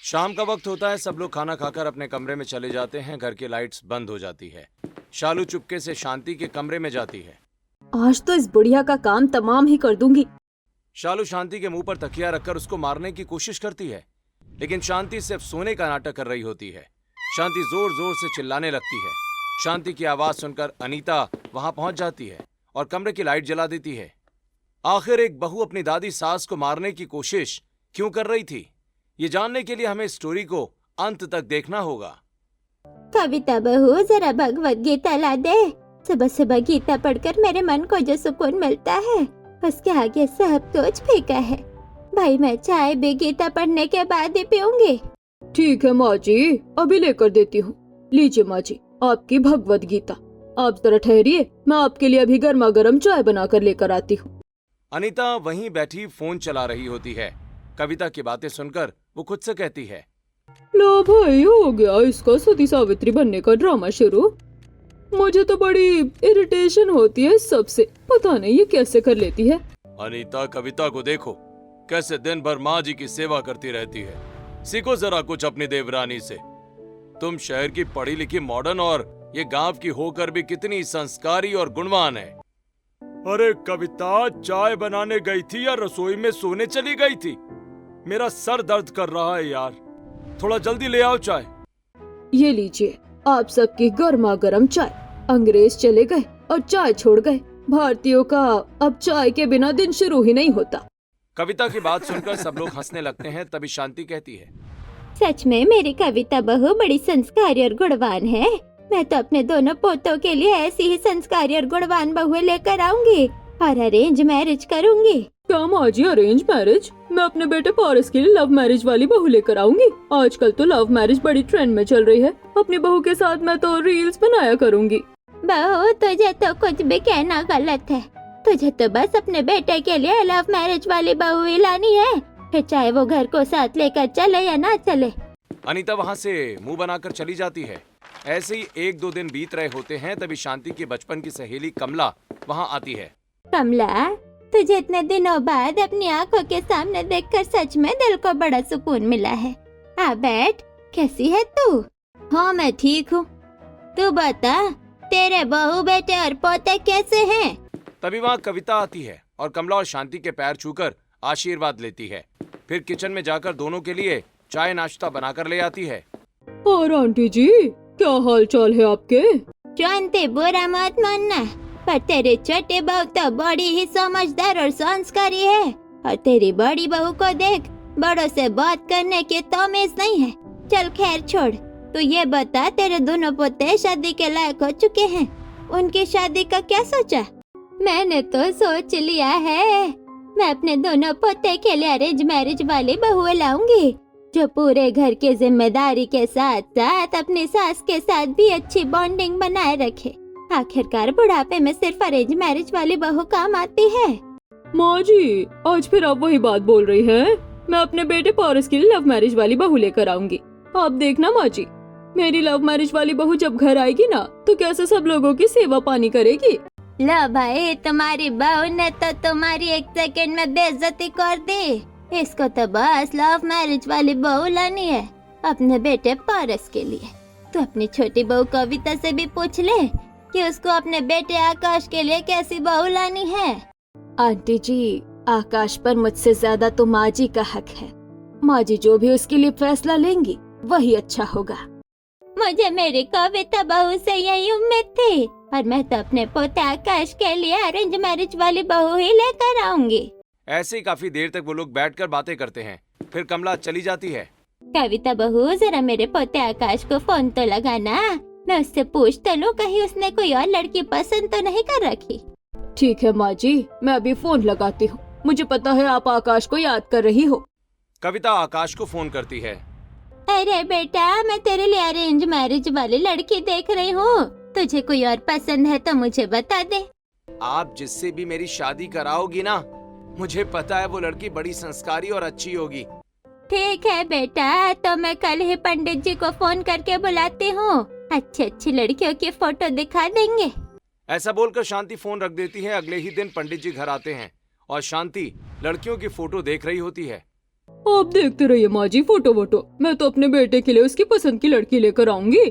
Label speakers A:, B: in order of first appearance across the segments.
A: शाम का वक्त होता है। सब लोग खाना खाकर अपने कमरे में चले जाते हैं। घर की लाइट्स बंद हो जाती है। शालू चुपके से शांति के कमरे में जाती है।
B: आज तो इस बुढ़िया का काम तमाम ही कर दूंगी।
A: शालू शांति के मुंह पर तकिया रखकर उसको मारने की कोशिश करती है, लेकिन शांति सिर्फ सोने का नाटक कर रही होती है। शांति जोर जोर से चिल्लाने लगती है। शांति की आवाज सुनकर अनीता वहां पहुंच जाती है और कमरे की लाइट जला देती है। आखिर एक बहू अपनी दादी सास को मारने की कोशिश क्यों कर रही थी, ये जानने के लिए हमें स्टोरी को अंत तक देखना होगा।
C: कविता बहू, जरा भगवत गीता ला दे। सुबह सुबह गीता पढ़कर मेरे मन को जो सुकून मिलता है उसके आगे सब कुछ फीका है। भाई मैं चाय भी गीता पढ़ने के बाद ही पीऊंगी।
B: ठीक है माँ जी, अभी लेकर देती हूँ। लीजिए माँ जी, आपकी भगवत गीता। आप जरा ठहरिए, मैं आपके लिए अभी गर्मा गर्म चाय बनाकर लेकर आती हूँ।
A: अनीता वहीं बैठी फोन चला रही होती है। कविता की बातें सुनकर वो खुद से कहती है,
B: लो भाई, हो गया इसका सती सावित्री बनने का ड्रामा शुरू। मुझे तो बड़ी इरिटेशन होती है इस सबसे, पता नहीं ये कैसे कर लेती है।
A: अनीता, कविता को देखो कैसे दिन भर माँ जी की सेवा करती रहती है। सीखो जरा कुछ अपनी देवरानी से। तुम शहर की पढ़ी लिखी मॉडर्न और ये गांव की होकर भी कितनी संस्कारी और गुणवान है। अरे कविता, चाय बनाने गई थी या रसोई में सोने चली गई थी? मेरा सर दर्द कर रहा है यार, थोड़ा जल्दी ले आओ चाय।
B: ये लीजिए आप सबकी गर्मा गर्म चाय। अंग्रेज चले गए और चाय छोड़ गए। भारतीयों का अब चाय के बिना दिन शुरू ही नहीं होता।
A: कविता की बात सुनकर सब लोग हंसने लगते हैं। तभी शांति कहती है,
C: सच में मेरी कविता बहू बड़ी संस्कारी और गुणवान है। मैं तो अपने दोनों पोतों के लिए ऐसी ही संस्कारी और गुणवान बहू लेकर आऊंगी और अरेंज मैरिज करूंगी।
B: क्या माँ जी, अरेंज मैरिज? मैं अपने बेटे पारस के लिए लव मैरिज वाली बहू लेकर आऊंगी। आजकल तो लव मैरिज बड़ी ट्रेंड में चल रही है। अपनी बहू के साथ मैं तो रील्स बनाया करूंगी।
C: बहू, तुझे तो कुछ भी कहना गलत है। तुझे तो बस अपने बेटे के लिए लव मैरिज वाली बहू ही लानी है, फिर चाहे वो घर को साथ लेकर चले या ना चले।
A: अनीता वहाँ से मुंह बनाकर चली जाती है। ऐसे ही 1-2 दिन बीत रहे होते हैं। तभी शांति की बचपन की सहेली कमला वहाँ आती है।
C: कमला, तुझे इतने दिनों बाद अपनी आंखों के सामने देखकर सच में दिल को बड़ा सुकून मिला है। आ बैठ, कैसी है तू? हाँ मैं ठीक हूँ। तू बता, तेरे बहू बेटे और पोते कैसे हैं?
A: तभी वहाँ कविता आती है और कमला और शांति के पैर छूकर आशीर्वाद लेती है। फिर किचन में जाकर दोनों के लिए चाय नाश्ता बनाकर ले आती है।
B: और आंटी जी, क्या हाल चाल है आपके?
C: शांति, बुरा मत मानना, पर तेरी छोटी बहू तो बड़ी ही समझदार और संस्कारी है और तेरी बड़ी बहू को देख, बड़ों से बात करने की तमीज नहीं है। चल खैर छोड़, तो ये बता, तेरे दोनों पोते शादी के लायक हो चुके हैं, उनकी शादी का क्या सोचा? मैंने तो सोच लिया है, मैं अपने दोनों पोते के लिए अरेंज मैरिज वाली बहू लाऊंगी जो पूरे घर की जिम्मेदारी के साथ साथ अपनी सास के साथ भी अच्छी बॉन्डिंग बनाए रखे। आखिरकार बुढ़ापे में सिर्फ अरेंज मैरिज वाली बहू काम आती है।
B: माँ जी, आज फिर आप वही बात बोल रही हैं। मैं अपने बेटे पारस के लिए लव मैरिज वाली बहू लेकर आऊंगी। आप देखना माँ जी, मेरी लव मैरिज वाली बहू जब घर आएगी ना, तो कैसे सब लोगों की सेवा पानी करेगी।
C: लो भाई, तुम्हारी बहू ने तो तुम्हारी 1 सेकंड में बेइज्जती कर दी। इसको तो बस लव मैरिज वाली बहू लानी है अपने बेटे पारस के लिए। तो अपनी छोटी बहू कविता से भी पूछ ले कि उसको अपने बेटे आकाश के लिए कैसी बहू लानी है।
B: आंटी जी, आकाश पर मुझसे ज्यादा तो माँ जी का हक है। माँ जी जो भी उसके लिए फैसला लेंगी वही अच्छा होगा।
C: मुझे मेरी कविता बहू से यही उम्मीद थी और मैं तो अपने पोते आकाश के लिए अरेंज मैरिज वाली बहू ही लेकर आऊंगी।
A: ऐसे ही काफी देर तक वो लोग बैठकर बातें करते हैं। फिर कमला चली जाती है।
C: कविता बहू, जरा मेरे पोते आकाश को फोन तो लगाना, मैं उससे पूछ तो लूं कहीं उसने कोई और लड़की पसंद तो नहीं कर रखी।
B: ठीक है माँ जी, मैं अभी फोन लगाती हूँ। मुझे पता है आप आकाश को याद कर रही हो।
A: कविता आकाश को फोन करती है।
C: अरे बेटा, मैं तेरे लिए अरेंज मैरिज वाली लड़की देख रही हूँ, तुझे कोई और पसंद है तो मुझे बता दे।
A: आप जिससे भी मेरी शादी कराओगी ना, मुझे पता है वो लड़की बड़ी संस्कारी और अच्छी होगी।
C: ठीक है बेटा, तो मैं कल ही पंडित जी को फोन करके बुलाती हूँ, अच्छी अच्छी लड़कियों की फोटो दिखा देंगे।
A: ऐसा बोलकर शांति फोन रख देती है। अगले ही दिन पंडित जी घर आते हैं और शांति लड़कियों की फोटो देख रही होती है।
B: आप देखते रहिए माँ जी फोटो वोटो, मैं तो अपने बेटे के लिए उसकी पसंद की लड़की लेकर आऊंगी।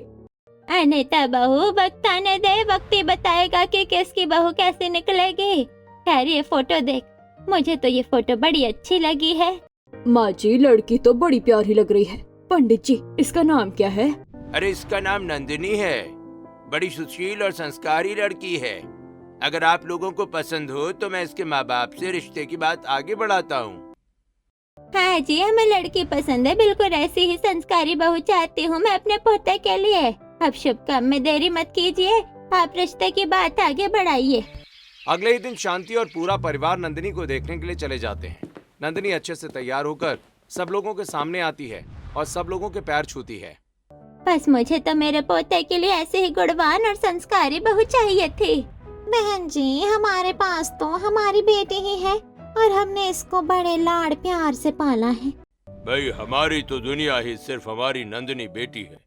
C: अनीता बहू वक्त आने दे, वक्त ही बताएगा कि किसकी बहू कैसी निकलेगी। खैर ये फोटो देख, मुझे तो ये फोटो बड़ी अच्छी लगी है।
B: माँ जी लड़की तो बड़ी प्यारी लग रही है। पंडित जी इसका नाम क्या है?
D: अरे इसका नाम नंदिनी है, बड़ी सुशील और संस्कारी लड़की है। अगर आप लोगों को पसंद हो तो मैं इसके माँ बाप से रिश्ते की बात आगे बढ़ाता हूँ।
C: हाँ जी, हमें लड़की पसंद है, बिल्कुल ऐसी ही संस्कारी बहू चाहती हूँ मैं अपने पोते के लिए। अब शुभ काम में देरी मत कीजिए, आप रिश्ते की बात आगे बढ़ाइए।
A: अगले ही दिन शांति और पूरा परिवार नंदिनी को देखने के लिए चले जाते हैं। नंदिनी अच्छे से तैयार होकर सब लोगों के सामने आती है और सब लोगों के पैर छूती है।
C: बस मुझे तो मेरे पोते के लिए ऐसे ही गुणवान और संस्कारी बहू चाहिए थी। बहन जी हमारे पास तो हमारी बेटी ही है और हमने इसको बड़े लाड़ प्यार से पाला है।
D: भाई हमारी तो दुनिया ही सिर्फ हमारी नंदिनी बेटी है।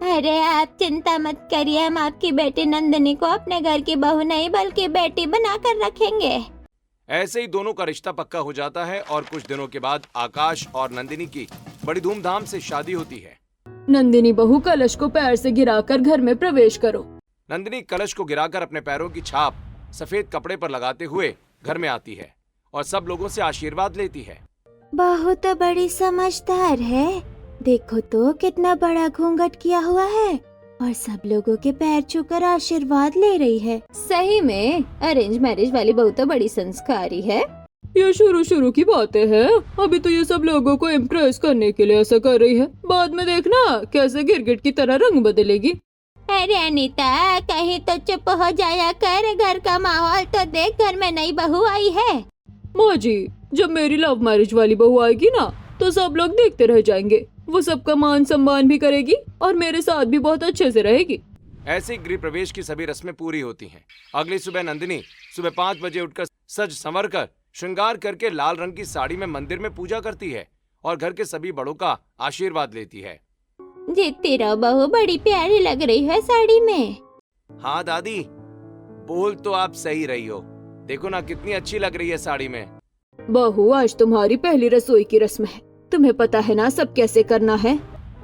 C: अरे आप चिंता मत करिए, हम आपकी बेटी नंदिनी को अपने घर की बहू नहीं बल्कि बेटी बनाकर रखेंगे।
A: ऐसे ही दोनों का रिश्ता पक्का हो जाता है और कुछ दिनों के बाद आकाश और नंदिनी की बड़ी धूमधाम से शादी होती है।
B: नंदिनी बहू कलश को पैर से गिराकर घर में प्रवेश करो।
A: नंदिनी कलश को गिराकर अपने पैरों की छाप सफेद कपड़े पर लगाते हुए घर में आती है और सब लोगों से आशीर्वाद लेती है।
C: बहू तो बड़ी समझदार है, देखो तो कितना बड़ा घूंघट किया हुआ है और सब लोगों के पैर छूकर आशीर्वाद ले रही है। सही में अरेंज मैरिज वाली बहू तो बड़ी संस्कारी है।
B: ये शुरू की बातें हैं, अभी तो ये सब लोगों को इम्प्रेस करने के लिए ऐसा कर रही है, बाद में देखना कैसे गिरगिट की तरह रंग बदलेगी।
C: अरे अनीता कहीं तो चुप हो जाया कर, घर का माहौल तो देख, घर में नई बहू आई है।
B: माँ जी जब मेरी लव मैरिज वाली बहू आएगी ना तो सब लोग देखते रह जाएंगे, वो सबका मान सम्मान भी करेगी और मेरे साथ भी बहुत अच्छे से रहेगी।
A: ऐसे ही गृह प्रवेश की सभी रस्में पूरी होती हैं। अगली सुबह नंदिनी सुबह 5 बजे उठकर सज संवर कर श्रृंगार करके लाल रंग की साड़ी में मंदिर में पूजा करती है और घर के सभी बड़ों का आशीर्वाद लेती है।
C: जीती रहो बहू, बड़ी प्यारी लग रही है साड़ी में।
A: हाँ दादी, बोल तो आप सही रही हो, देखो ना कितनी अच्छी लग रही है साड़ी में।
B: बहू आज तुम्हारी पहली रसोई की रस्म है, तुम्हें पता है ना सब कैसे करना है?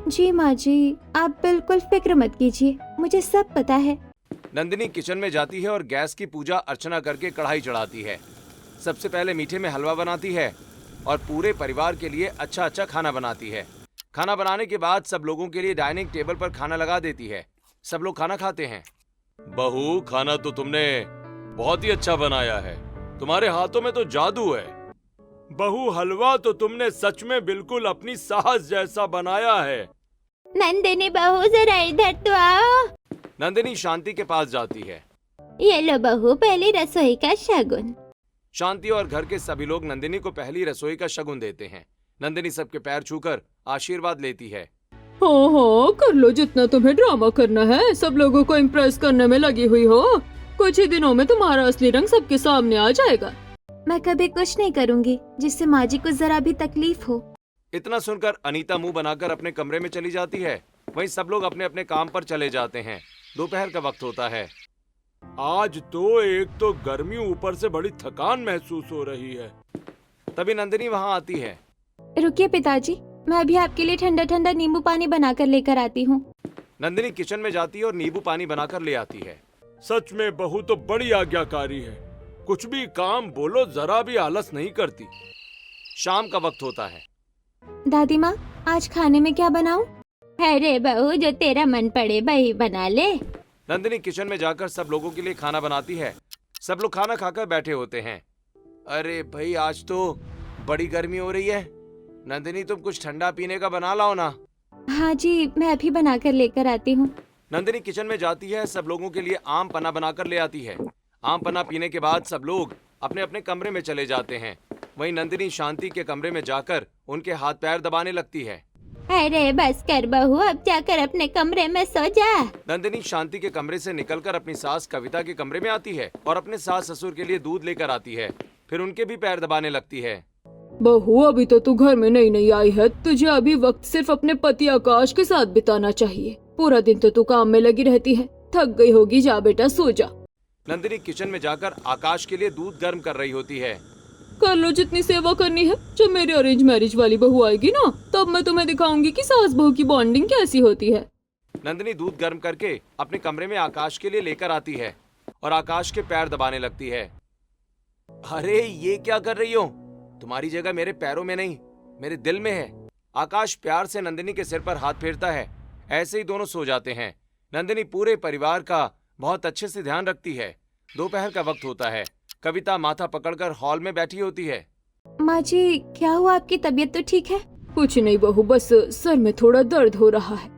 C: जी माँ जी, आप बिल्कुल फिक्र मत कीजिए, मुझे सब पता है।
A: नंदिनी किचन में जाती है और गैस की पूजा अर्चना करके कढ़ाई चढ़ाती है। सबसे पहले मीठे में हलवा बनाती है और पूरे परिवार के लिए अच्छा अच्छा खाना बनाती है। खाना बनाने के बाद सब लोगों के लिए डाइनिंग टेबल पर खाना लगा देती है। सब लोग खाना खाते हैं।
D: बहू खाना तो तुमने बहुत ही अच्छा बनाया है, तुम्हारे हाथों में तो जादू है। बहू हलवा तो तुमने सच में बिल्कुल अपनी सास जैसा बनाया है।
C: नंदिनी बहू जरा इधर तो आओ।
A: नंदिनी शांति के पास जाती है।
C: ये लो बहू पहली रसोई का शगुन।
A: शांति और घर के सभी लोग नंदिनी को पहली रसोई का शगुन देते हैं। नंदिनी सबके पैर छूकर आशीर्वाद लेती है।
B: हाँ हाँ कर लो जितना तुम्हें ड्रामा करना है, सब लोगों को इम्प्रेस करने में लगी हुई हो। कुछ ही दिनों में तुम्हारा असली रंग सबके सामने आ जाएगा।
C: मैं कभी कुछ नहीं करूँगी जिससे माँ जी को जरा भी तकलीफ हो।
A: इतना सुनकर अनीता मुंह बनाकर अपने कमरे में चली जाती है। वहीं सब लोग अपने अपने काम पर चले जाते हैं। दोपहर का वक्त होता है।
D: आज तो एक तो गर्मी ऊपर से बड़ी थकान महसूस हो रही है।
A: तभी नंदिनी वहाँ आती है।
C: रुकिए पिताजी, मैं अभी आपके लिए ठंडा ठंडा नींबू पानी बनाकर लेकर आती हूँ।
A: नंदिनी किचन में जाती है और नींबू पानी बनाकर ले आती है।
D: सच में बहू तो बड़ी आज्ञाकारी है, कुछ भी काम बोलो जरा भी आलस नहीं करती।
A: शाम का वक्त होता है।
C: दादी माँ आज खाने में क्या बनाऊं? अरे बहू जो तेरा मन पड़े वही बना ले।
A: नंदिनी किचन में जाकर सब लोगों के लिए खाना बनाती है। सब लोग खाना खाकर बैठे होते हैं। अरे भाई आज तो बड़ी गर्मी हो रही है, नंदिनी तुम कुछ ठंडा पीने का बना लाओ ना।
C: हाँ जी मैं अभी बना कर लेकर आती हूँ।
A: नंदिनी किचन में जाती है, सब लोगों के लिए आम पन्ना बनाकर ले आती है। आम पन्ना पीने के बाद सब लोग अपने अपने कमरे में चले जाते हैं। वहीं नंदिनी शांति के कमरे में जाकर उनके हाथ पैर दबाने लगती है।
C: अरे बस कर बहू, अब जाकर अपने कमरे में सो जा।
A: नंदिनी शांति के कमरे से निकलकर अपनी सास कविता के कमरे में आती है और अपने सास ससुर के लिए दूध लेकर आती है। फिर उनके भी पैर दबाने लगती है।
B: बहू अभी तो तू घर में नई आई है, तुझे अभी वक्त सिर्फ अपने पति आकाश के साथ बिताना चाहिए। पूरा दिन तो तू काम में लगी रहती है, थक गई होगी, जा बेटा सो जा।
A: नंदिनी किचन में जाकर आकाश के लिए दूध गर्म कर रही होती है।
B: कर लो जितनी सेवा करनी है। जब मेरी अरेंज मैरिज वाली बहू आएगी ना, तब मैं तुम्हें दिखाऊंगी कि सास बहू की बॉन्डिंग कैसी होती है।
A: नंदिनी दूध गर्म करके अपने कमरे में आकाश के लिए लेकर आती है और आकाश के पैर दबाने लगती है। अरे ये क्या कर रही हो? तुम्हारी जगह मेरे पैरों में नहीं, मेरे दिल में है। आकाश प्यार से नंदिनी के सिर पर हाथ फेरता है। ऐसे ही दोनों सो जाते हैं। नंदिनी पूरे परिवार का बहुत अच्छे से ध्यान रखती है। दोपहर का वक्त होता है। कविता माथा पकड़कर हॉल में बैठी होती है।
C: माँ जी, क्या हुआ? आपकी तबीयत तो ठीक है?
B: कुछ नहीं बहू, बस सर में थोड़ा दर्द हो रहा है।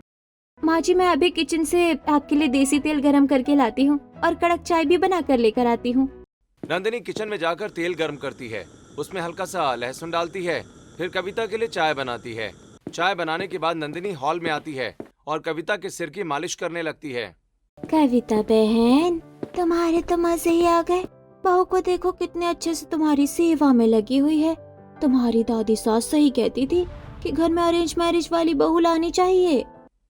C: माँ जी, मैं अभी किचन से आपके लिए देसी तेल गरम करके लाती हूँ और कड़क चाय भी बना कर लेकर आती हूँ।
A: नंदिनी किचन में जाकर तेल गर्म करती है, उसमें हल्का सा लहसुन डालती है, फिर कविता के लिए चाय बनाती है। चाय बनाने के बाद नंदिनी हॉल में आती है और कविता के सिर की मालिश करने लगती है।
C: कविता बहन, तुम्हारे तो मजे ही आ गए। बहू को देखो कितने अच्छे से तुम्हारी सेवा में लगी हुई है। तुम्हारी दादी सास सही कहती थी कि घर में अरेंज मैरिज वाली बहू लानी चाहिए।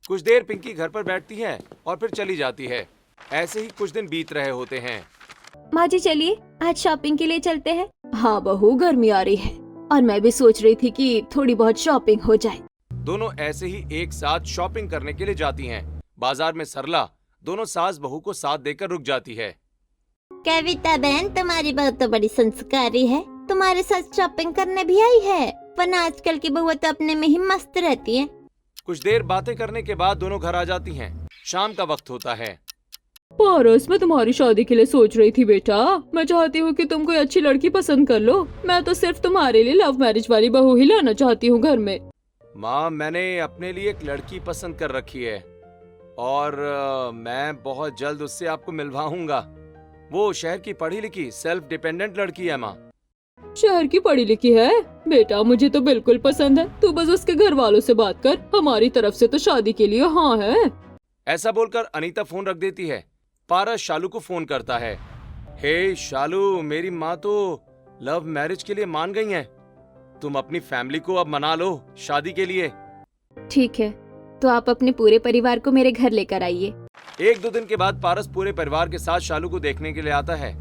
A: कुछ देर पिंकी घर पर बैठती है और फिर चली जाती है। ऐसे ही कुछ दिन बीत रहे होते हैं।
C: माँ जी, चलिए आज शॉपिंग के लिए चलते हैं।
B: हाँ बहू, गर्मी आ रही है और मैं भी सोच रही थी कि थोड़ी बहुत शॉपिंग हो जाए।
A: दोनों ऐसे ही एक साथ शॉपिंग करने के लिए जाती हैं। बाजार में सरला दोनों सास बहू को साथ देकर रुक जाती है।
C: कविता बहन, तुम्हारी बहू तो बड़ी संस्कारी है, तुम्हारे साथ शॉपिंग करने भी आई है। वरना आजकल की बहू तो अपने में ही मस्त रहती है।
A: कुछ देर बातें करने के बाद दोनों घर आ जाती हैं। शाम का वक्त होता है।
B: पारस, मैं तुम्हारी शादी के लिए सोच रही थी बेटा। मैं चाहती हूँ कि तुम कोई अच्छी लड़की पसंद कर लो। मैं तो सिर्फ तुम्हारे लिए लव मैरिज वाली बहू ही लाना चाहती हूँ घर में।
A: माँ, मैंने अपने लिए एक लड़की पसंद कर रखी है और मैं बहुत जल्द उससे आपको मिलवाऊंगा। वो शहर की पढ़ी लिखी सेल्फ डिपेंडेंट लड़की है माँ।
B: शहर की पढ़ी लिखी है? बेटा मुझे तो बिल्कुल पसंद है। तू बस उसके घर वालों से बात कर, हमारी तरफ से तो शादी के लिए हाँ है।
A: ऐसा बोलकर अनीता फोन रख देती है। पारस शालू को फोन करता है। हे शालू, मेरी माँ तो लव मैरिज के लिए मान गई हैं। तुम अपनी फैमिली को अब मना लो शादी के लिए।
C: ठीक है, तो आप अपने पूरे परिवार को मेरे घर लेकर आइए।
A: एक दो दिन के बाद पारस पूरे परिवार के साथ शालू को देखने के लिए आता है।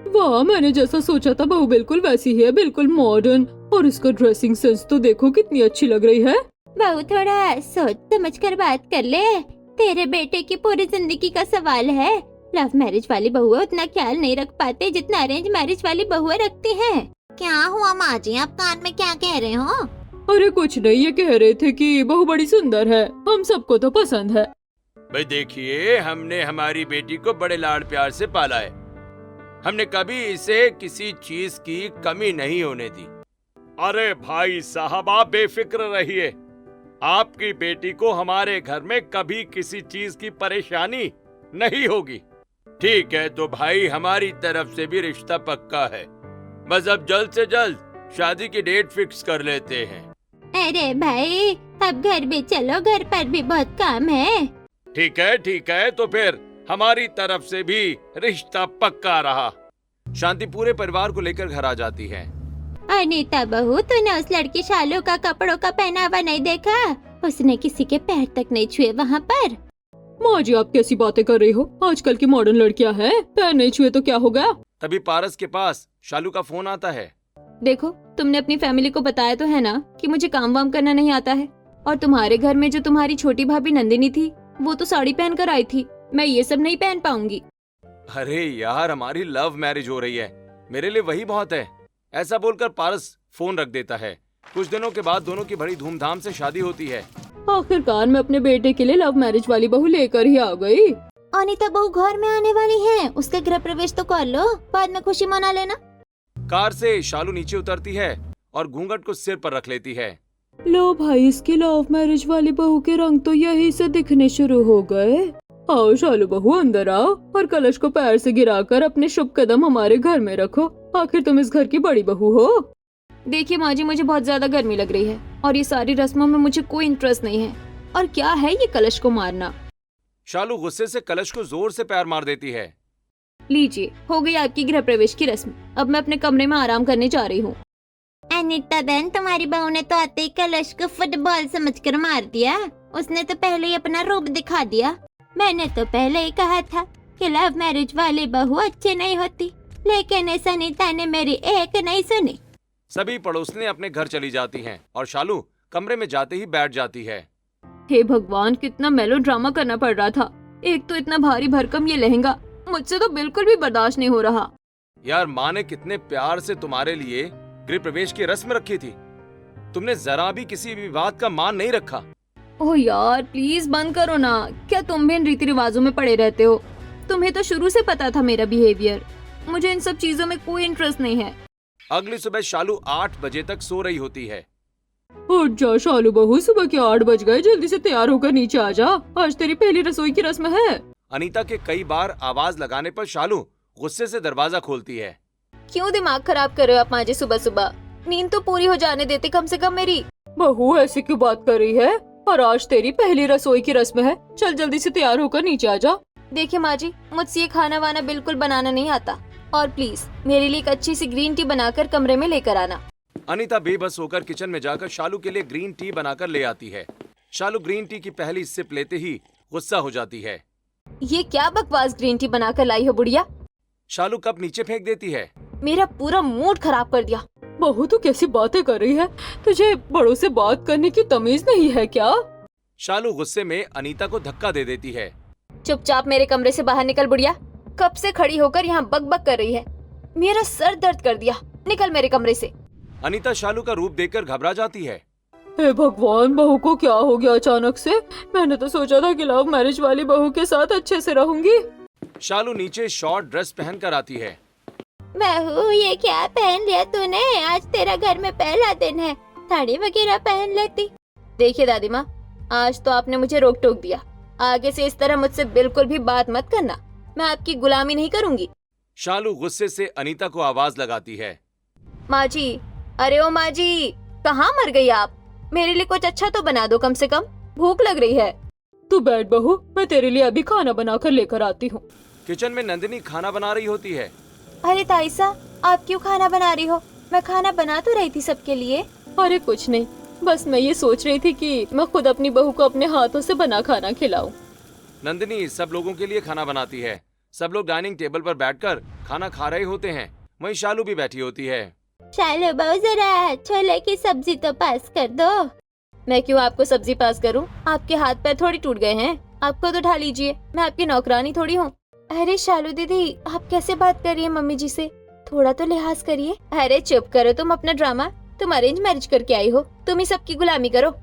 B: वाह, मैंने जैसा सोचा था बहू बिल्कुल वैसी ही है, बिल्कुल मॉडर्न। और इसका ड्रेसिंग सेंस तो देखो कितनी अच्छी लग रही है।
C: बहू, थोड़ा सोच समझ कर बात कर ले। तेरे बेटे की पूरी जिंदगी का सवाल है। लव मैरिज वाली बहुएं उतना ख्याल नहीं रख पाते जितना अरेंज मैरिज वाली बहुएं रखती हैं। क्या हुआ माँ जी, आप कान में क्या कह रहे हो?
B: अरे कुछ नहीं, ये कह रहे थे कि बहू बड़ी सुंदर है, हम सबको तो पसंद है।
D: भाई देखिए, हमने हमारी बेटी को बड़े लाड प्यार से पाला है। हमने कभी इसे किसी चीज की कमी नहीं होने दी। अरे भाई साहब, आप बेफिक्र रहिए। आपकी बेटी को हमारे घर में कभी किसी चीज की परेशानी नहीं होगी। ठीक है, तो भाई हमारी तरफ से भी रिश्ता पक्का है। बस अब जल्द से जल्द शादी की डेट फिक्स कर लेते हैं।
C: अरे भाई, अब घर भी चलो, घर पर भी बहुत काम है।
D: ठीक है, तो फिर हमारी तरफ से भी रिश्ता पक्का रहा।
A: शांति पूरे परिवार को लेकर घर आ जाती है।
C: अनीता बहू, तूने उस लड़की शालू का कपड़ों का पहनावा नहीं देखा? उसने किसी के पैर तक नहीं छुए वहाँ पर।
B: माँ जी, आप कैसी बातें कर रही हो? आजकल की मॉडर्न लड़कियां हैं, पैर नहीं छुए तो क्या हो गया?
A: तभी पारस के पास शालू का फोन आता है।
B: देखो, तुमने अपनी फैमिली को बताया तो है ना कि मुझे काम वाम करना नहीं आता है। और तुम्हारे घर में जो तुम्हारी छोटी भाभी नंदिनी थी, वो तो साड़ी पहन कर आई थी। मैं ये सब नहीं पहन पाऊंगी।
A: अरे यार, हमारी लव मैरिज हो रही है, मेरे लिए वही बहुत है। ऐसा बोलकर पारस फोन रख देता है। कुछ दिनों के बाद दोनों की बड़ी धूमधाम से शादी होती है।
B: आखिरकार मैं अपने बेटे के लिए लव मैरिज वाली बहू लेकर ही आ गई।
C: अनीता बहू घर में आने वाली है, उसके गृह प्रवेश तो कर लो, बाद में खुशी मना लेना।
A: कार से शालू नीचे उतरती है और घूंघट को सिर पर रख लेती है।
B: लो भाई, इसकी लव मैरिज वाली बहू के रंग तो यही से दिखने शुरू हो गए। आओ शालू बहू, अंदर आओ और कलश को पैर से गिराकर अपने शुभ कदम हमारे घर में रखो। आखिर तुम इस घर की बड़ी बहू हो। देखिए माँ जी, मुझे बहुत ज्यादा गर्मी लग रही है और ये सारी रस्मों में मुझे कोई इंटरेस्ट नहीं है। और क्या है ये कलश को मारना?
A: शालू गुस्से से कलश को जोर से पैर मार देती है।
B: लीजिए, हो गई आपकी गृह प्रवेश की रस्म। अब मैं अपने कमरे में आराम करने जा रही हूँ।
C: अनीता बहन, तुम्हारी बहू ने तो आते ही कलश को फुटबॉल समझकर मार दिया। उसने तो पहले ही अपना रूप दिखा दिया। मैंने तो पहले ही कहा था कि लव मैरिज वाली बहू अच्छी नहीं होती। लेकिन इस अनीता ने मेरी एक नहीं सुनी।
A: सभी पड़ोसने अपने घर चली जाती हैं और शालू कमरे में जाते ही बैठ जाती है।
B: हे भगवान, कितना मेलोड्रामा करना पड़ रहा था। एक तो इतना भारी भरकम ये लहंगा, मुझसे तो बिल्कुल भी बर्दाश्त नहीं हो रहा।
A: यार, माँ ने कितने प्यार से तुम्हारे लिए गृह प्रवेश की रस्म रखी थी, तुमने जरा भी किसी भी बात का मान नहीं रखा।
B: ओह यार, प्लीज बंद करो ना। क्या तुम भी इन रीति रिवाजों में पड़े रहते हो? तुम्हें तो शुरू से पता था मेरा बिहेवियर। मुझे इन सब चीजों में कोई इंटरेस्ट नहीं है।
A: अगली सुबह शालू 8 बजे तक सो रही होती है।
B: उठ जा शालू बहू, सुबह के 8 बज गए, जल्दी से तैयार होकर नीचे आ जा। आज तेरी पहली रसोई की रस्म है।
A: अनीता के कई बार आवाज लगाने पर शालू गुस्से से दरवाजा खोलती है।
B: क्यों दिमाग खराब कर रहे हो आप माँ जी सुबह सुबह? नींद तो पूरी हो जाने देते कम से कम मेरी। बहू ऐसी क्यों बात कर रही है? और आज तेरी पहली रसोई की रस्म है। चल जल्दी से तैयार होकर नीचे आ जा। देखिए माँ जी, मुझसे ये खाना वाना बिल्कुल बनाना नहीं आता। और प्लीज मेरे लिए एक अच्छी सी ग्रीन टी बनाकर कमरे में लेकर आना।
A: अनीता बेबस होकर किचन में जाकर शालू के लिए ग्रीन टी बनाकर ले आती है। शालू ग्रीन टी की पहली सिप लेते ही गुस्सा हो जाती है।
B: ये क्या बकवास ग्रीन टी बनाकर लाई हो बुढ़िया?
A: शालू कप नीचे फेंक देती है।
B: मेरा पूरा मूड खराब कर दिया। बहू तू कैसी बातें कर रही है? तुझे बड़ों से बात करने की तमीज नहीं है क्या?
A: शालू गुस्से में अनीता को धक्का दे देती है।
B: चुपचाप मेरे कमरे से बाहर निकल बुढ़िया। कब से खड़ी होकर यहाँ बक बक कर रही है? मेरा सर दर्द कर दिया। निकल मेरे कमरे से।
A: अनीता शालू का रूप देखकर घबरा जाती है।
B: हे भगवान, बहू को क्या हो गया अचानक से? मैंने तो सोचा था कि लव मैरिज वाली बहू के साथ अच्छे से रहूंगी।
A: शालू नीचे शॉर्ट ड्रेस पहन कर आती है।
C: बहू, ये क्या पहन लिया तूने? आज तेरा घर में पहला दिन है, साड़ी वगैरह पहन लेती।
B: देखिए दादी माँ, आज तो आपने मुझे रोक टोक दिया। आगे से इस तरह मुझसे बिल्कुल भी बात मत करना। मैं आपकी गुलामी नहीं करूंगी।
A: शालू गुस्से से अनीता को आवाज लगाती है।
B: माँ जी, अरे ओ माँ जी, कहाँ मर गई आप? मेरे लिए कुछ अच्छा तो बना दो कम से कम, भूख लग रही है। तू बैठ बहू, मैं तेरे लिए अभी खाना बनाकर लेकर आती हूँ।
A: किचन में नंदिनी खाना बना रही होती है।
B: अरे ताईसा, आप क्यों खाना बना रही हो? मैं खाना बना तो रही थी सबके लिए। अरे कुछ नहीं, बस मैं ये सोच रही थी कि मैं खुद अपनी बहू को अपने हाथों से बना खाना खिलाऊं।
A: नंदिनी सब लोगों के लिए खाना बनाती है। सब लोग डाइनिंग टेबल पर बैठकर खाना खा रहे होते हैं। वहीं शालू भी बैठी होती है।
C: शालू बहू, जरा छोले की सब्जी तो पास कर दो।
B: मैं क्यों आपको सब्जी पास करूं? आपके हाथ पैर थोड़ी टूट गए हैं, आपको तो उठा लीजिए। मैं आपकी नौकरानी थोड़ी हूँ। अरे शालू दीदी, आप कैसे बात कर रही है मम्मी जी से? थोड़ा तो लिहाज करिए। अरे चुप करो तुम अपना ड्रामा। तुम अरेंज मैरिज करके आई हो, तुम ही सबकी गुलामी करो।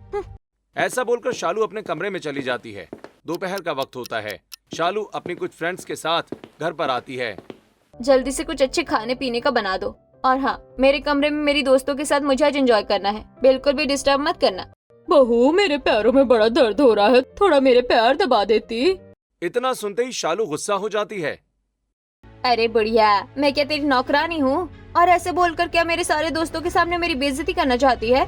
A: ऐसा बोलकर शालू अपने कमरे में चली जाती है। दोपहर का वक्त होता है। शालू अपनी कुछ फ्रेंड्स के साथ घर पर आती है।
B: जल्दी से कुछ अच्छे खाने पीने का बना दो। और हाँ, मेरे कमरे में मेरी दोस्तों के साथ मुझे आज एंजॉय करना है। बिल्कुल भी डिस्टर्ब मत करना। बहू, मेरे पैरों में बड़ा दर्द हो रहा है, थोड़ा मेरे पैर दबा देती।
A: इतना सुनते ही शालू गुस्सा हो जाती है।
B: अरे बढ़िया, मैं क्या तेरी नौकरानी हूँ? और ऐसे बोलकर क्या मेरे सारे दोस्तों के सामने मेरी बेइज्जती करना चाहती है?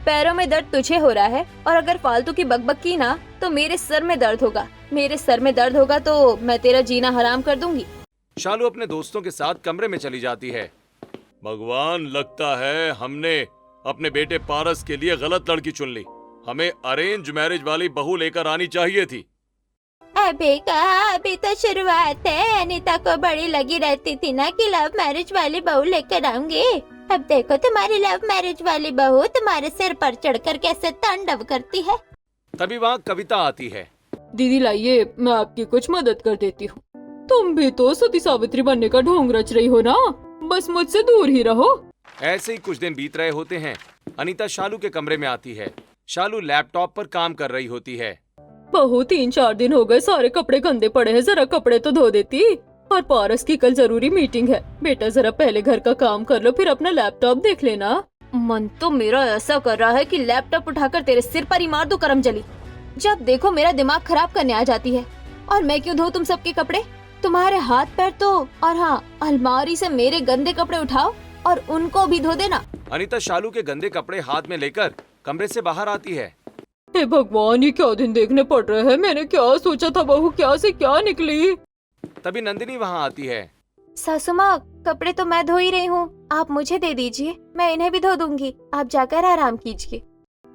B: पैरों में दर्द तुझे हो रहा है, और अगर फालतू की बकबक की ना तो मेरे सर में दर्द होगा। मेरे सर में दर्द होगा तो मैं तेरा जीना हराम कर दूंगी।
A: शालू अपने दोस्तों के साथ कमरे में चली जाती है।
D: भगवान, लगता है हमने अपने बेटे पारस के लिए गलत लड़की चुन ली। हमें अरेंज मैरिज वाली बहू लेकर आनी चाहिए थी।
C: अबे कहा, अभी तो शुरुआत है। अनीता को बड़ी लगी रहती थी ना कि लव मैरिज वाली बहू लेकर आऊंगी। अब देखो तुम्हारी लव मैरिज वाली बहू तुम्हारे सिर पर चढ़कर कैसे तांडव करती है।
A: तभी वहाँ कविता आती है।
B: दीदी लाइए, मैं आपकी कुछ मदद कर देती हूँ। तुम भी तो सती सावित्री बनने का ढोंग रच रही हो ना, बस मुझसे दूर ही रहो।
A: ऐसे ही कुछ दिन बीत रहे होते हैं। अनीता शालू के कमरे में आती है। शालू लैपटॉप पर काम कर रही होती है।
B: बहू, 3-4 दिन हो गए, सारे कपड़े गंदे पड़े हैं, जरा कपड़े तो धो देती। और पारस की कल जरूरी मीटिंग है। बेटा जरा पहले घर का काम कर लो, फिर अपना लैपटॉप देख लेना। मन तो मेरा ऐसा कर रहा है कि लैपटॉप उठाकर तेरे सिर पर ही मार दो करम जली। जब देखो मेरा दिमाग खराब करने आ जाती है। और मैं क्यों धो तुम सबके कपड़े? तुम्हारे हाथ पैर तो। और हाँ, अलमारी से मेरे गंदे कपड़े उठाओ और उनको भी धो देना।
A: अनीता शालू के गंदे कपड़े हाथ में लेकर कमरे से बाहर आती है।
B: हे भगवान, ये क्या दिन देखने पड़ रहे हैं? मैंने क्या सोचा था बहू क्या से क्या निकली।
A: तभी नंदिनी वहाँ आती है।
B: सासू माँ, कपड़े तो मैं धो ही रही हूँ, आप मुझे दे दीजिए, मैं इन्हें भी धो दूंगी। आप जाकर आराम कीजिए।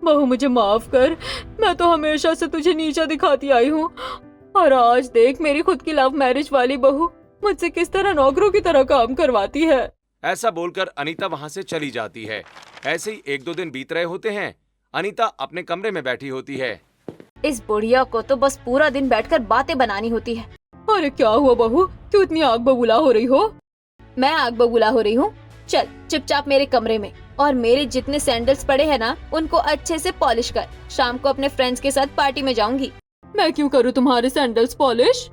B: बहू मुझे माफ कर, मैं तो हमेशा से तुझे नीचा दिखाती आई हूँ। और आज देख, मेरी खुद की लव मैरिज वाली बहू मुझसे किस तरह नौकरों की तरह काम करवाती है।
A: ऐसा बोलकर अनीता वहां से चली जाती है। ऐसे ही 1-2 दिन बीत रहे होते हैं। अनीता अपने कमरे में बैठी होती है।
E: इस बुढ़िया को तो बस पूरा दिन बैठकर बातें बनानी होती है।
B: अरे क्या हुआ बहू, क्यों इतनी आग बबूला हो रही हो?
E: मैं आग बबूला हो रही हूँ? चल चुपचाप मेरे कमरे में, और मेरे जितने सैंडल्स पड़े हैं ना उनको अच्छे से पॉलिश कर। शाम को अपने फ्रेंड्स के साथ पार्टी में जाऊंगी।
B: मैं क्यों करूँ तुम्हारे सैंडल्स पॉलिश?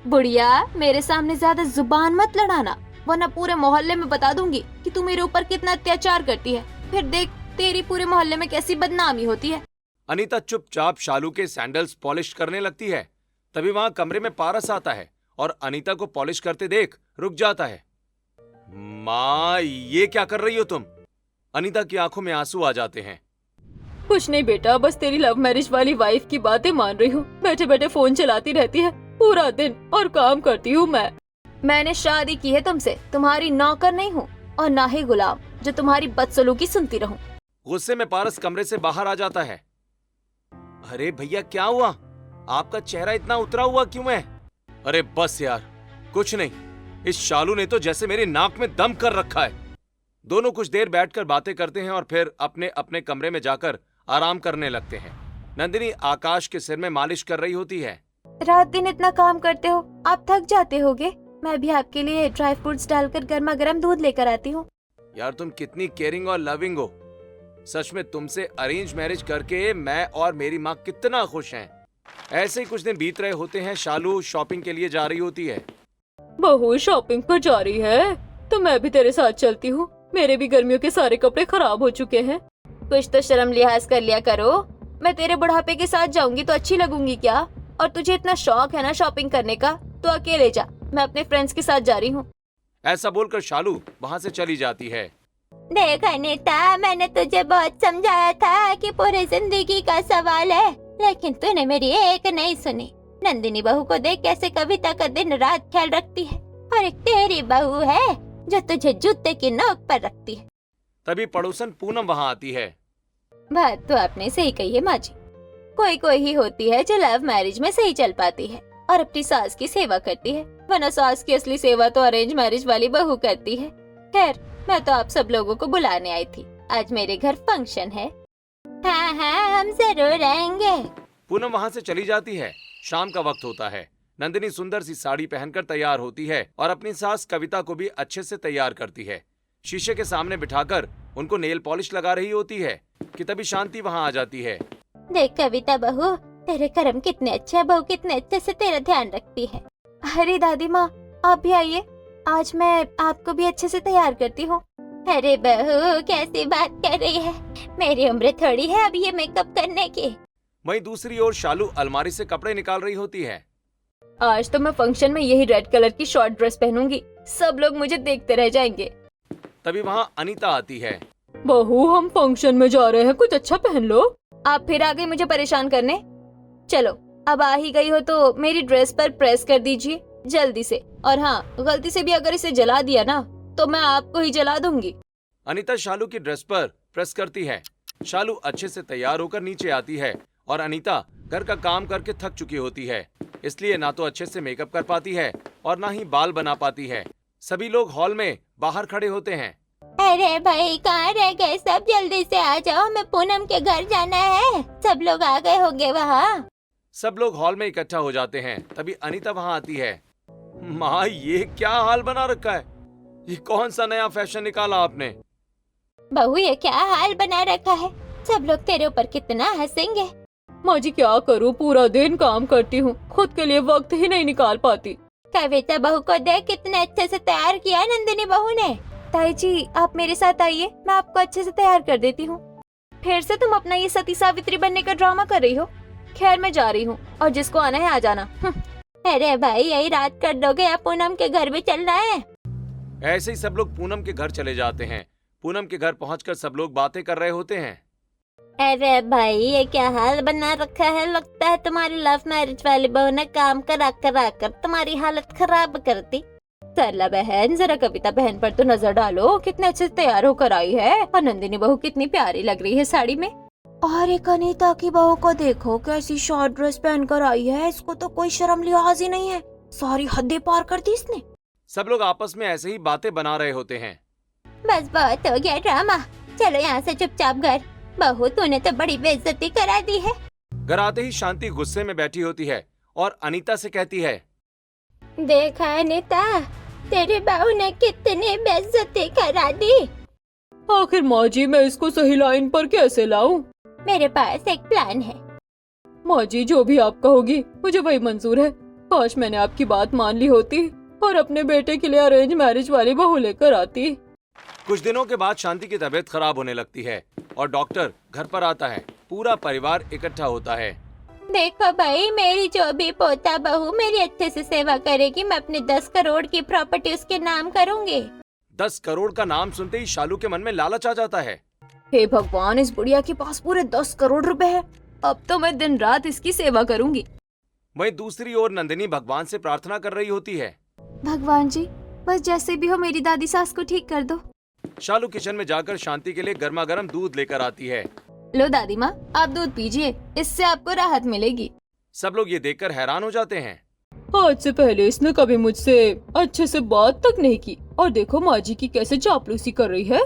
E: बुढ़िया, मेरे सामने ज्यादा जुबान मत लड़ाना, वरना पूरे मोहल्ले में बता दूंगी कि तू मेरे ऊपर कितना अत्याचार करती है। फिर देख तेरी पूरे मोहल्ले में कैसी बदनामी होती है।
A: अनीता चुपचाप शालू के सैंडल्स पॉलिश करने लगती है। तभी वहां कमरे में पारस आता है और अनीता को पॉलिश करते देख रुक जाता है। माँ, ये क्या कर रही हो तुम? अनीता की आंखों में आंसू आ जाते हैं।
B: कुछ नहीं बेटा, बस तेरी लव मैरिज वाली वाइफ की बातें मान रही हूँ। बैठे बैठे फोन चलाती रहती है पूरा दिन और काम करती हूँ मैं।
E: मैंने शादी की है तुमसे, तुम्हारी नौकर नहीं हूँ और ना ही गुलाम जो तुम्हारी बदसलूकी सुनती रहूं।
A: गुस्से में पारस कमरे से बाहर आ जाता है। अरे भैया, क्या हुआ? आपका चेहरा इतना उतरा हुआ क्यों है? अरे बस यार, कुछ नहीं। इस शालू ने तो जैसे मेरी नाक में दम कर रखा है। दोनों कुछ देर बैठकर बातें करते हैं और फिर अपने अपने कमरे में जाकर आराम करने लगते हैं। नंदिनी आकाश के सिर में मालिश कर रही होती है।
E: रात दिन इतना काम करते हो, आप थक जाते होगे। मैं भी आपके लिए ड्राई फ्रूट्स डालकर गर्मा गर्म दूध लेकर आती हूँ।
A: यार, तुम कितनी केयरिंग और लविंग हो। सच में तुमसे अरेंज मैरिज करके मैं और मेरी माँ कितना खुश हैं। ऐसे ही कुछ दिन बीत रहे होते हैं। शालू शॉपिंग के लिए जा रही होती है।
B: बहू शॉपिंग पर जा रही है तो मैं भी तेरे साथ चलती हूँ। मेरे भी गर्मियों के सारे कपड़े खराब हो चुके हैं।
E: कुछ तो शर्म लिहाज कर लिया करो। मैं तेरे बुढ़ापे के साथ जाऊंगी तो अच्छी लगूंगी क्या? और तुझे इतना शौक है ना शॉपिंग करने का, तो अकेले जा, मैं अपने फ्रेंड्स के साथ जा रही हूँ।
A: ऐसा बोलकर शालू वहाँ से चली जाती है।
C: देख अनीता, मैंने तुझे बहुत समझाया था कि पूरी जिंदगी का सवाल है, लेकिन तूने मेरी एक नहीं सुनी। नंदिनी बहू को देख कैसे कविता का दिन रात ख्याल रखती है, और एक तेरी बहू है जो तुझे जूते की नोक पर रखती है।
A: तभी पड़ोसन पूनम वहाँ आती है।
E: बात तो आपने सही कही है माँ जी। कोई कोई ही होती है जो लव मैरिज में सही चल पाती है और अपनी सास की सेवा करती है, वरना सास की असली सेवा तो अरेंज मैरिज वाली बहू करती है। खैर, मैं तो आप सब लोगों को बुलाने आई थी। आज मेरे घर फंक्शन है।
C: हाँ हाँ, हम जरूर आएंगे।
A: पूनम वहाँ से चली जाती है। शाम का वक्त होता है। नंदिनी सुंदर सी साड़ी पहनकर तैयार होती है और अपनी सास कविता को भी अच्छे से तैयार करती है। शीशे के सामने बिठाकर उनको नेल पॉलिश लगा रही होती है कि तभी शांति वहाँ आ जाती है।
C: देख कविता बहू, तेरे कर्म कितने अच्छे हैं, बहू कितने अच्छे से तेरा ध्यान रखती है।
E: अरे दादी माँ, आप भी आइए, आज मैं आपको भी अच्छे से तैयार करती हूँ।
C: अरे बहू, कैसी बात कर रही है? मेरी उम्र थोड़ी है अब ये मेकअप करने की।
A: वहीं दूसरी ओर शालू अलमारी से कपड़े निकाल रही होती है।
E: आज तो मैं फंक्शन में यही रेड कलर की शॉर्ट ड्रेस पहनूंगी, सब लोग मुझे देखते रह जाएंगे।
A: तभी वहाँ अनीता आती है।
B: बहू, हम फंक्शन में जा रहे हैं, कुछ अच्छा पहन लो।
E: आप फिर आ गए मुझे परेशान करने। चलो, अब आ ही गई हो तो मेरी ड्रेस पर प्रेस कर दीजिए जल्दी से। और हाँ, गलती से भी अगर इसे जला दिया ना तो मैं आपको ही जला दूंगी।
A: अनीता शालू की ड्रेस पर प्रेस करती है। शालू अच्छे से तैयार होकर नीचे आती है और अनीता घर का काम करके थक चुकी होती है, इसलिए ना तो अच्छे से मेकअप कर पाती है और ना ही बाल बना पाती है। सभी लोग हॉल में बाहर खड़े होते हैं।
C: अरे भाई, कहाँ रह गए सब? जल्दी से आ जाओ, मैं पूनम के घर जाना है। सब लोग आ गए होंगे वहाँ।
A: सब लोग हॉल में इकट्ठा हो जाते हैं। तभी अनीता वहाँ आती है। माँ, ये क्या हाल बना रखा है? ये कौन सा नया फैशन निकाला आपने?
C: बहू, ये क्या हाल बना रखा है? सब लोग तेरे ऊपर कितना हंसेंगे।
B: माँ जी, क्या करूँ, पूरा दिन काम करती हूँ, खुद के लिए वक्त ही नहीं निकाल पाती।
C: कविता बहू को देख, कितने अच्छे से तैयार किया है नंदिनी बहू ने।
E: ताई जी, आप मेरे साथ आइए, मैं आपको अच्छे से तैयार कर देती हूँ। फिर से तुम अपना ये सती सावित्री बनने का ड्रामा कर रही हो। खैर, मैं जा रही हूँ और जिसको आना है आ जाना।
C: अरे भाई, यही रात कर दोगे या पूनम के घर भी चलना है?
A: ऐसे ही सब लोग पूनम के घर चले जाते हैं। पूनम के घर पहुंचकर सब लोग बातें कर रहे होते हैं।
C: अरे भाई, ये क्या हाल बना रखा है? लगता है तुम्हारी लव मैरिज वाली बहू ने काम करा कर तुम्हारी हालत खराब कर दी।
E: सरला बहन, जरा कविता बहन पर तो नजर डालो, कितने अच्छे से तैयार होकर आई है और नंदिनी बहू कितनी प्यारी लग रही है साड़ी में। और एक अनीता की बहू को देखो, कैसी शॉर्ट ड्रेस पहनकर आई है। इसको तो कोई शर्म लिहाज ही नहीं है, सारी हदें पार कर दी इसने।
A: सब लोग आपस में ऐसे ही बातें बना रहे होते हैं।
C: बस बहुत हो गया ड्रामा, चलो यहाँ से चुपचाप घर। बहू तूने तो बड़ी बेइज्जती करा दी है।
A: घर आते ही शांति गुस्से में बैठी होती है और अनीता से कहती है,
C: देखा अनीता, तेरी बहू ने कितनी बेइज्जती करा दी।
B: आखिर माँ जी मैं इसको सही लाइन पर कैसे लाऊं?
C: मेरे पास एक प्लान है।
B: माँ जी जो भी आप कहोगी मुझे वही मंजूर है। काश मैंने आपकी बात मान ली होती और अपने बेटे के लिए अरेंज मैरिज वाली बहू लेकर आती।
A: कुछ दिनों के बाद शांति की तबीयत खराब होने लगती है और डॉक्टर घर पर आता है। पूरा परिवार इकट्ठा होता है।
C: देखो भाई, मेरी जो भी पोता बहू मेरी अच्छे से सेवा करेगी, मैं अपनी 10 करोड़ की प्रॉपर्टी उसके नाम करूंगी।
A: 10 करोड़ का नाम सुनते ही शालू के मन में लालच आ जाता है।
B: हे भगवान, इस बुढ़िया के पास पूरे 10 करोड़ रुपए है। अब तो मैं दिन रात इसकी सेवा करूंगी।
A: वहीं दूसरी ओर नंदिनी भगवान से प्रार्थना कर रही होती है।
E: भगवान जी, बस जैसे भी हो मेरी दादी सास को ठीक कर दो।
A: शालू किचन में जाकर शांति के लिए गर्मा गर्म दूध लेकर आती है।
E: लो दादी माँ, आप दूध पीजिए, इससे आपको राहत मिलेगी।
A: सब लोग ये देखकर हैरान हो जाते हैं।
B: आज से पहले इसने कभी मुझसे अच्छे से बात तक नहीं की और देखो माँ जी की कैसे चापलूसी कर रही है।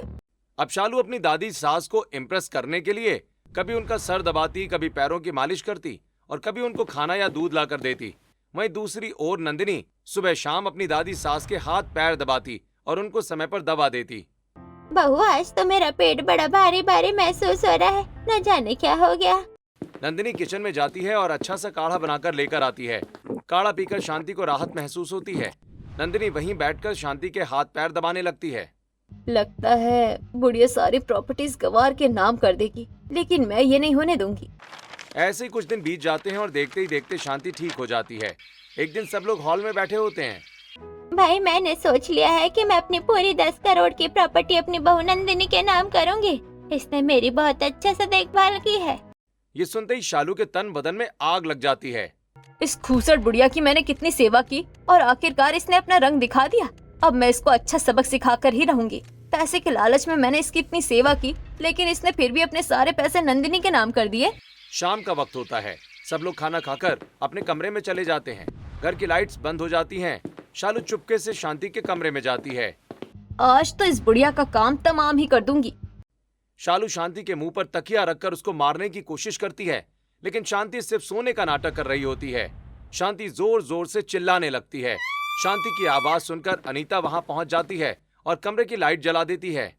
A: अब शालू अपनी दादी सास को इम्प्रेस करने के लिए कभी उनका सर दबाती, कभी पैरों की मालिश करती और कभी उनको खाना या दूध लाकर देती। वहीं दूसरी ओर नंदिनी सुबह शाम अपनी दादी सास के हाथ पैर दबाती और उनको समय पर दवा देती।
C: बहू, आज तो मेरा पेट बड़ा भारी भारी महसूस हो रहा है, न जाने क्या हो गया।
A: नंदिनी किचन में जाती है और अच्छा सा काढ़ा बनाकर लेकर आती है। काढ़ा पीकर शांति को राहत महसूस होती है। नंदिनी वहीं बैठकर शांति के हाथ पैर दबाने लगती है।
E: लगता है बुढ़िया सारी प्रॉपर्टीज गवार के नाम कर देगी, लेकिन मैं ये नहीं होने दूंगी।
A: ऐसे ही कुछ दिन बीत जाते हैं और देखते ही देखते शांति ठीक हो जाती है। एक दिन सब लोग हॉल में बैठे होते हैं।
C: भाई, मैंने सोच लिया है कि मैं अपनी पूरी 10 करोड़ की प्रॉपर्टी अपनी बहू नंदिनी के नाम करूंगी। इसने मेरी बहुत अच्छे से देखभाल की है।
A: ये सुनते ही शालू के तन बदन में आग लग जाती है।
E: इस खूसट बुढ़िया की मैंने कितनी सेवा की और आखिरकार इसने अपना रंग दिखा दिया। अब मैं इसको अच्छा सबक सिखाकर ही रहूंगी। पैसे के लालच में मैंने इसकी इतनी सेवा की, लेकिन इसने फिर भी अपने सारे पैसे नंदिनी के नाम कर दिए।
A: शाम का वक्त होता है। सब लोग खाना खाकर अपने कमरे में चले जाते हैं। घर की लाइट्स बंद हो जाती हैं। शालू चुपके से शांति के कमरे में जाती है।
E: आज तो इस बुढ़िया का काम तमाम ही कर दूंगी।
A: शालू शांति के मुंह पर तकिया रखकर उसको मारने की कोशिश करती है, लेकिन शांति सिर्फ सोने का नाटक कर रही होती है। शांति जोर जोर से चिल्लाने लगती है। शांति की आवाज सुनकर अनीता वहां पहुंच जाती है और कमरे की लाइट जला देती है।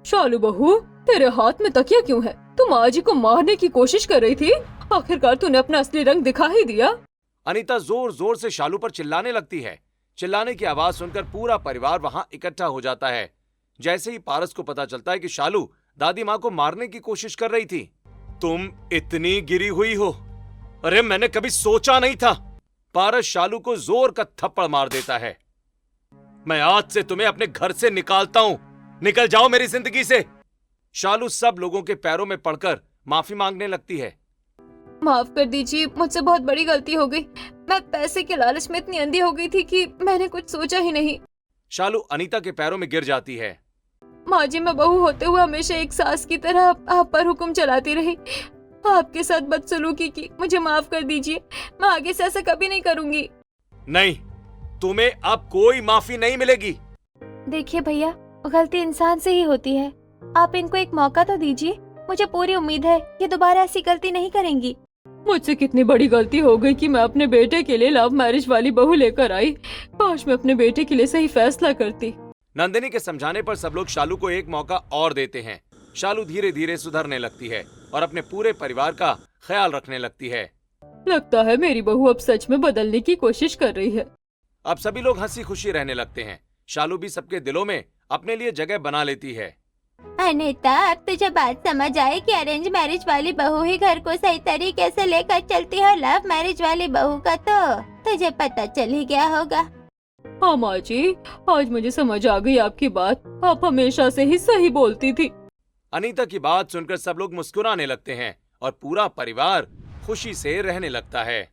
B: शालू बहू, तेरे हाथ में तकिया क्यों है? तुम माँ जी को मारने की कोशिश कर रही थी, आखिरकार तूने अपना असली रंग दिखा ही दिया।
A: अनीता जोर जोर से शालू पर चिल्लाने लगती है। चिल्लाने की आवाज सुनकर पूरा परिवार वहां इकट्ठा हो जाता है। जैसे ही पारस को पता चलता है कि शालू दादी माँ को मारने की कोशिश कर रही थी। तुम इतनी गिरी हुई हो? अरे मैंने कभी सोचा नहीं था। पारस शालू को जोर का थप्पड़ मार देता है। मैं आज से तुम्हें अपने घर से निकालता हूं। निकल जाओ मेरी जिंदगी से। शालू सब लोगों के पैरों में पड़कर माफी मांगने लगती है।
E: माफ कर दीजिए, मुझसे बहुत बड़ी गलती हो गई। मैं पैसे के लालच में इतनी अंधी हो गई थी कि मैंने कुछ सोचा ही नहीं।
A: शालू अनीता के पैरों में गिर जाती है।
E: माँ जी, मैं बहू होते हुए हमेशा एक सास की तरह आप पर हुक्म चलाती रही, आपके साथ बदसलूकी की। मुझे माफ कर दीजिए, मैं आगे से ऐसा कभी नहीं करूंगी।
A: नहीं, तुम्हें अब कोई माफी नहीं मिलेगी।
E: देखिए भैया, गलती इंसान से ही होती है। आप इनको एक मौका तो दीजिए। मुझे पूरी उम्मीद है कि दोबारा ऐसी गलती नहीं करेंगी।
B: मुझसे कितनी बड़ी गलती हो गई कि मैं अपने बेटे के लिए लव मैरिज वाली बहू लेकर आई। काश मैं अपने बेटे के लिए सही फैसला करती।
A: नंदिनी के समझाने पर सब लोग शालू को एक मौका और देते हैं। शालू धीरे धीरे सुधरने लगती है और अपने पूरे परिवार का ख्याल रखने लगती है।
B: लगता है मेरी बहू अब सच में बदलने की कोशिश कर रही है।
A: अब सभी लोग हंसी खुशी रहने लगते हैं। शालू भी सबके दिलों में अपने लिए जगह बना लेती है।
C: अनीता, अब तुझे बात समझ आई कि अरेंज मैरिज वाली बहू ही घर को सही तरीके से लेकर चलती है, और लव मैरिज वाली बहू का तो तुझे पता चल ही गया होगा।
B: हाँ माँ जी, आज मुझे समझ आ गई आपकी बात। आप हमेशा से ही सही बोलती थी।
A: अनीता की बात सुनकर सब लोग मुस्कुराने लगते हैं और पूरा परिवार खुशी से रहने लगता है।